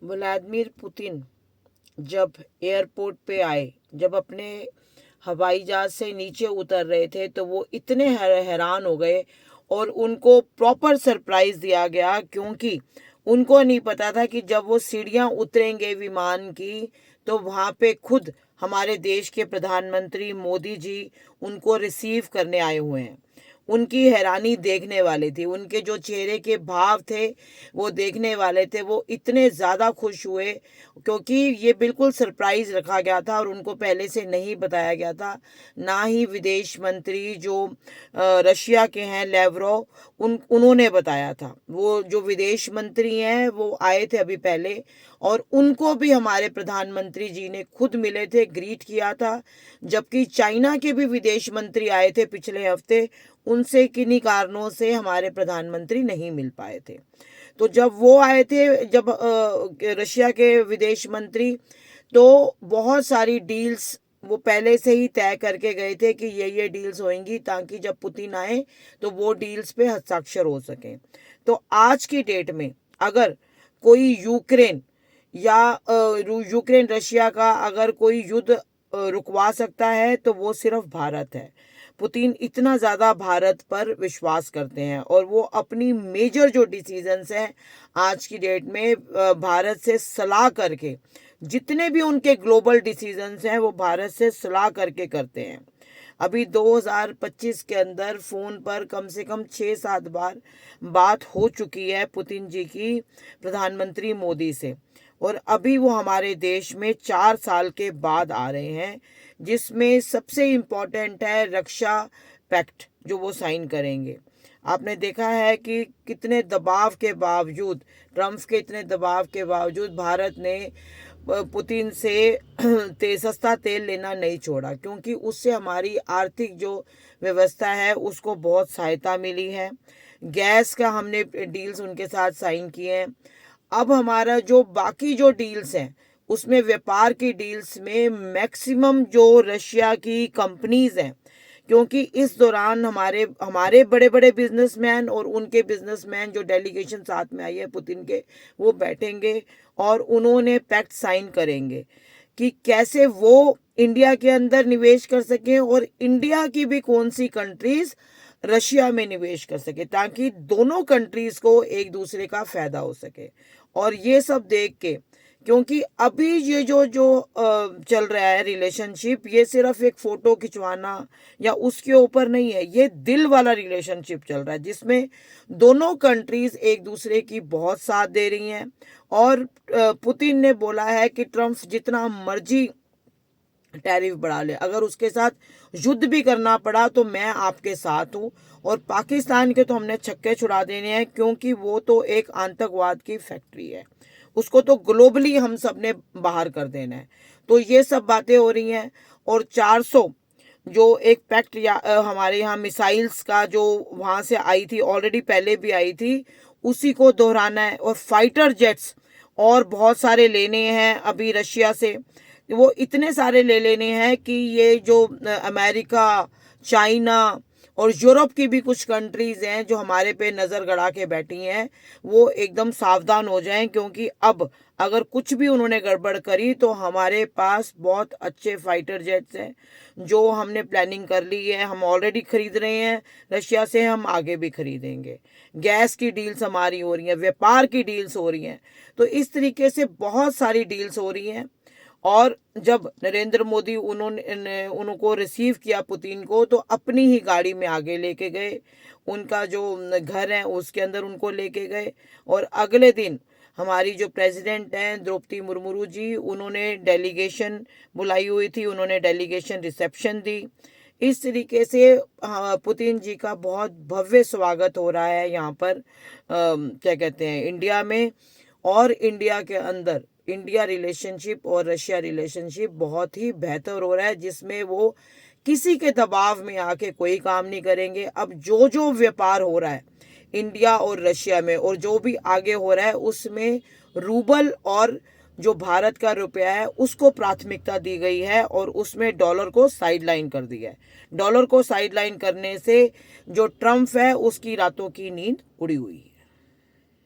Vladimir Putin जब airport पे आए, जब अपने हवाई जहाज से नीचे उतर रहे थे, तो वो इतने हैरान हो गए और उनको प्रॉपर सरप्राइज दिया गया, क्योंकि उनको नहीं पता था कि जब वो सीढ़ियां उतरेंगे विमान की, तो वहाँ पे खुद हमारे देश के प्रधानमंत्री मोदी जी उनको रिसीव करने आए हुए हैं। उनकी हैरानी देखने वाली थी, उनके जो चेहरे के भाव थे वो देखने वाले थे। वो इतने ज़्यादा खुश हुए क्योंकि ये बिल्कुल सरप्राइज रखा गया था और उनको पहले से नहीं बताया गया था। ना ही विदेश मंत्री जो रशिया के हैं लेवरोव, उन्होंने बताया था। वो जो विदेश मंत्री हैं वो आए थे अभी पहले, और उनको भी हमारे प्रधानमंत्री जी ने खुद मिले थे, ग्रीट किया था। जबकि चाइना के भी विदेश मंत्री आए थे पिछले हफ्ते, उनसे किन्हीं कारणों से हमारे प्रधानमंत्री नहीं मिल पाए थे। तो जब वो आए थे, जब रशिया के विदेश मंत्री, तो बहुत सारी डील्स वो पहले से ही तय करके गए थे कि ये डील्स होंगी, ताकि जब पुतिन आए तो वो डील्स पे हस्ताक्षर हो सके। तो आज की डेट में अगर कोई यूक्रेन या यूक्रेन रशिया का अगर कोई युद्ध रुकवा सकता है तो वो सिर्फ भारत है। पुतिन इतना ज़्यादा भारत पर विश्वास करते हैं और वो अपनी मेजर जो डिसीजंस हैं आज की डेट में भारत से सलाह करके, जितने भी उनके ग्लोबल डिसीजंस हैं वो भारत से सलाह करके करते हैं। अभी 2025 के अंदर फ़ोन पर कम से कम 6-7 बार बात हो चुकी है पुतिन जी की प्रधानमंत्री मोदी से, और अभी वो हमारे देश में 4 साल के बाद आ रहे हैं, जिसमें सबसे इम्पोर्टेंट है रक्षा पैक्ट जो वो साइन करेंगे। आपने देखा है कि कितने दबाव के बावजूद, ट्रम्प के इतने दबाव के बावजूद भारत ने पुतिन से सस्ता तेल लेना नहीं छोड़ा, क्योंकि उससे हमारी आर्थिक जो व्यवस्था है उसको बहुत सहायता मिली है। गैस का हमने डील्स उनके साथ साइन किए हैं। अब हमारा जो बाकी जो डील्स हैं उसमें, व्यापार की डील्स में मैक्सिमम जो रशिया की कंपनीज हैं, क्योंकि इस दौरान हमारे हमारे बड़े बड़े बिजनेसमैन और उनके बिजनेसमैन जो डेलीगेशन साथ में आई है पुतिन के, वो बैठेंगे और उन्होंने पैक्ट साइन करेंगे कि कैसे वो इंडिया के अंदर निवेश कर सकें और इंडिया की भी कौन सी कंट्रीज रशिया में निवेश कर सके, ताकि दोनों कंट्रीज को एक दूसरे का फायदा हो सके। और ये सब देख के, क्योंकि अभी ये जो जो चल रहा है रिलेशनशिप, ये सिर्फ एक फोटो खिंचवाना या उसके ऊपर नहीं है, ये दिल वाला रिलेशनशिप चल रहा है, जिसमें दोनों कंट्रीज एक दूसरे की बहुत साथ दे रही हैं। और पुतिन ने बोला है कि ट्रम्प जितना मर्जी टैरिफ बढ़ा ले, अगर उसके साथ युद्ध भी करना पड़ा तो मैं आपके साथ हूँ। और पाकिस्तान के तो हमने छक्के छुड़ा देने हैं, क्योंकि वो तो एक आतंकवाद की फैक्ट्री है, उसको तो ग्लोबली हम सब ने बाहर कर देना है। तो ये सब बातें हो रही हैं। और 400 जो एक पैक्ट हमारे यहाँ मिसाइल्स का जो वहाँ से आई थी, ऑलरेडी पहले भी आई थी, उसी को दोहराना है। और फाइटर जेट्स और बहुत सारे लेने हैं अभी रशिया से, वो इतने सारे ले लेने हैं कि ये जो अमेरिका, चाइना और यूरोप की भी कुछ कंट्रीज हैं जो हमारे पे नज़र गड़ा के बैठी हैं, वो एकदम सावधान हो जाएं, क्योंकि अब अगर कुछ भी उन्होंने गड़बड़ करी तो हमारे पास बहुत अच्छे फाइटर जेट्स हैं जो हमने प्लानिंग कर ली है, हम ऑलरेडी खरीद रहे हैं रशिया से, हम आगे भी खरीदेंगे। गैस की डील्स हमारी हो रही हैं, व्यापार की डील्स हो रही हैं। तो इस तरीके से बहुत सारी डील्स हो रही हैं। और जब नरेंद्र मोदी उनको रिसीव किया पुतिन को, तो अपनी ही गाड़ी में आगे लेके गए, उनका जो घर है उसके अंदर उनको लेके गए। और अगले दिन हमारी जो प्रेसिडेंट हैं द्रौपदी मुर्मू जी, उन्होंने डेलीगेशन बुलाई हुई थी, उन्होंने डेलीगेशन रिसेप्शन दी। इस तरीके से पुतिन जी का बहुत भव्य स्वागत हो रहा है यहाँ पर, क्या कहते हैं, इंडिया में। और इंडिया के अंदर इंडिया रिलेशनशिप और रशिया रिलेशनशिप बहुत ही बेहतर हो रहा है, जिसमें वो किसी के दबाव में आके कोई काम नहीं करेंगे। अब जो जो व्यापार हो रहा है इंडिया और रशिया में, और जो भी आगे हो रहा है, उसमें रूबल और जो भारत का रुपया है उसको प्राथमिकता दी गई है, और उसमें डॉलर को साइडलाइन कर दिया है। डॉलर को साइडलाइन करने से जो ट्रम्प है उसकी रातों की नींद उड़ी हुई है।